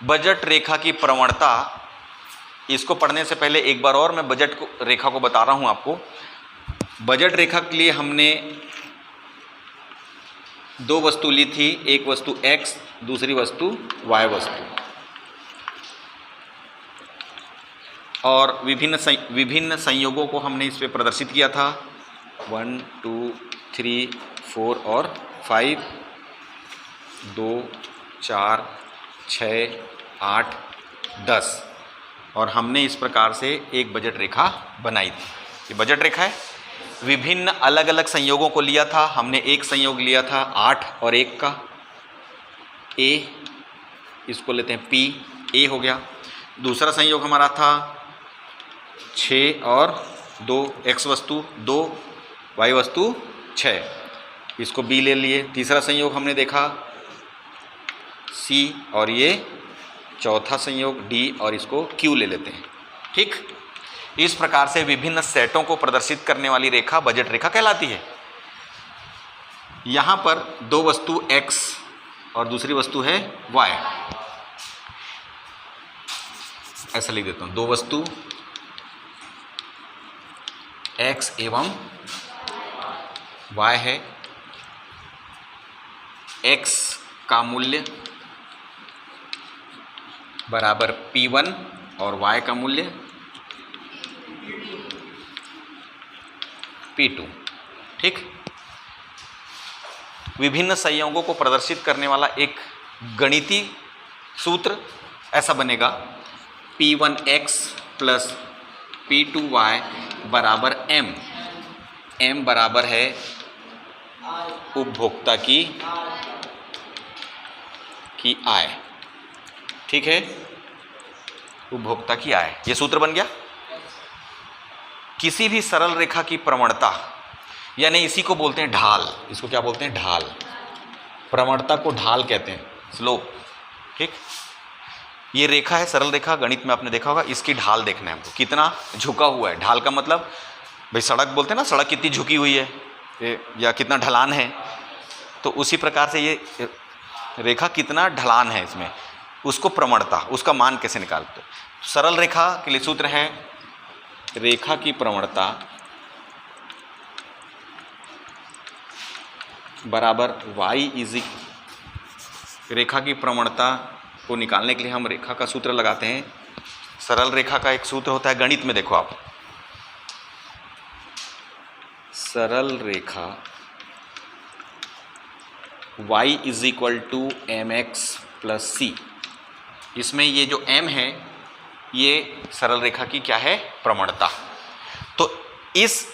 Budget रेखा की प्रवणता, इसको पढ़ने से पहले एक बार और मैं बजट रेखा को बता रहा हूं आपको। बजट रेखा के लिए हमने दो वस्तु ली थी, एक वस्तु x, दूसरी वस्तु y वस्तु, और विभिन्न संयोगों को हमने इस पे प्रदर्शित किया था 1 2 3 4 और 5, 2 4 6 8 10, और हमने इस प्रकार से एक बजट रेखा बनाई थी। ये बजट रेखा है। विभिन्न अलग अलग संयोगों को लिया था हमने। एक संयोग लिया था 8 और 1 का, A, इसको लेते हैं P, A हो गया। दूसरा संयोग हमारा था 6 और 2, X वस्तु 2, Y वस्तु 6, इसको B ले लिए। तीसरा संयोग हमने देखा C, और ये चौथा संयोग D, और इसको Q ले लेते हैं। ठीक, इस प्रकार से विभिन्न सेटों को प्रदर्शित करने वाली रेखा बजट रेखा कहलाती है। यहां पर दो वस्तु X और दूसरी वस्तु है Y, ऐसा लिख देता हूं। दो वस्तु X एवं Y है। X का मूल्य बराबर P1 और Y का मूल्य P2। ठीक, विभिन्न संयोगों को प्रदर्शित करने वाला एक गणितीय सूत्र ऐसा बनेगा P1x प्लस P2y बराबर M। M बराबर है उपभोक्ता की आय। ठीक है, उपभोक्ता की आय, ये सूत्र बन गया। किसी भी सरल रेखा की प्रवणता, यानी इसी को बोलते हैं ढाल। इसको क्या बोलते हैं? ढाल। प्रवणता को ढाल कहते हैं, स्लोप। ठीक, ये रेखा है सरल रेखा, गणित में आपने देखा होगा। इसकी ढाल देखना है हमको, कितना झुका हुआ है। ढाल का मतलब भाई सड़क बोलते हैं ना, सड़क कितनी झुकी हुई है या कितना ढलान है, तो उसी प्रकार से ये रेखा कितना ढलान है इसमें, उसको प्रवणता, उसका मान कैसे निकालते। सरल रेखा के लिए सूत्र है रेखा की प्रवणता बराबर y इज। रेखा की प्रवणता को निकालने के लिए हम रेखा का सूत्र लगाते हैं। सरल रेखा का एक सूत्र होता है गणित में, देखो आप, सरल रेखा y is equal to mx plus c। इसमें ये जो m है ये सरल रेखा की क्या है? प्रवणता। तो इस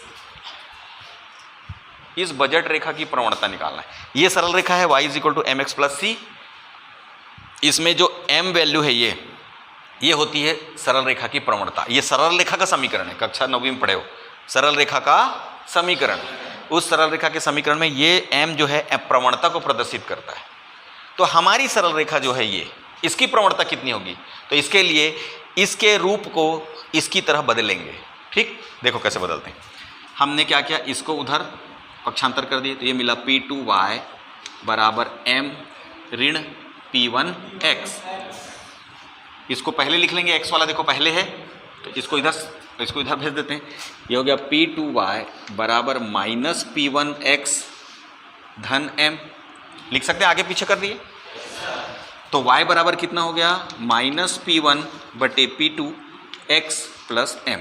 बजट रेखा की प्रवणता निकालना है। ये सरल रेखा है y is equal to mx plus c। इसमें जो m वैल्यू है ये होती है सरल रेखा की प्रवणता। ये सरल रेखा का समीकरण है, कक्षा 9वीं में पढ़े हो, सरल रेखा का समीकरण। उस सरल रेखा के समीकरण में ये m जो है प्रवणता को प्रदर्शित करता है। तो हमारी सरल रेखा जो है ये, इसकी प्रवणता कितनी होगी? तो इसके लिए इसके रूप को इसकी तरह बदलेंगे। ठीक, देखो कैसे बदलते हैं। हमने क्या किया, इसको उधर पक्षांतर कर दिए, तो ये मिला P2y बराबर m ऋण P1x। इसको पहले लिख लेंगे, x वाला देखो पहले है, तो इसको इधर भेज देते हैं। ये हो गया P2y बराबर माइनस P1x धन m। लिख सकते हैं, आगे पीछे कर दिए। तो y बराबर कितना हो गया? माइनस P1 बटे P2x प्लस m।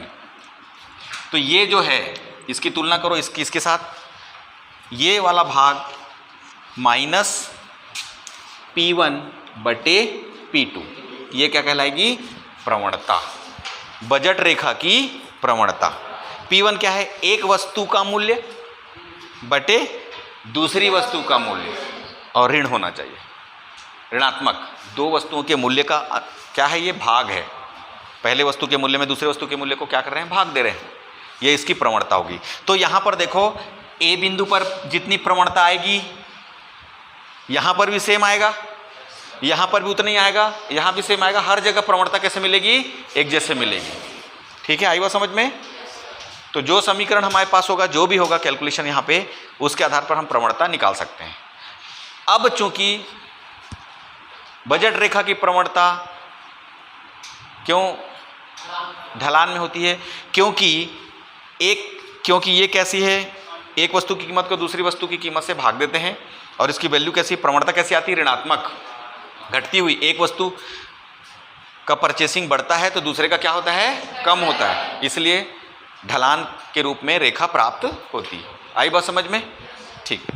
तो ये जो है, इसकी तुलना करो इसके साथ, ये वाला भाग माइनस P1 बटे P2, ये क्या कहलाएगी? प्रवणता, बजट रेखा की प्रवणता। P1 क्या है? एक वस्तु का मूल्य बटे दूसरी वस्तु का मूल्य, और ऋण होना चाहिए, ऋणात्मक। दो वस्तुओं के मूल्य का क्या है? ये भाग है। पहले वस्तु के मूल्य में दूसरे वस्तु के मूल्य को क्या कर रहे हैं? भाग दे रहे हैं। ये इसकी प्रवणता होगी। तो यहाँ पर देखो, A बिंदु पर जितनी प्रवणता आएगी यहाँ पर भी सेम आएगा, यहाँ पर भी उतना ही आएगा, यहाँ भी सेम आएगा। हर जगह प्रवणता कैसे मिलेगी? एक जैसे मिलेगी। ठीक है, आई बात समझ में? तो जो समीकरण हमारे पास होगा, जो भी होगा कैलकुलेशन यहाँ पे, उसके आधार पर हम प्रवणता निकाल सकते हैं। अब चूंकि बजट रेखा की प्रवणता क्यों ढलान में होती है? क्योंकि ये कैसी है, एक वस्तु की कीमत को दूसरी वस्तु की कीमत से भाग देते हैं और इसकी वैल्यू कैसी, प्रवणता कैसी आती है, ऋणात्मक, घटती हुई। एक वस्तु का परचेसिंग बढ़ता है तो दूसरे का क्या होता है, कम होता है, इसलिए ढलान के रूप में रेखा प्राप्त होती है। आई बात समझ में? ठीक।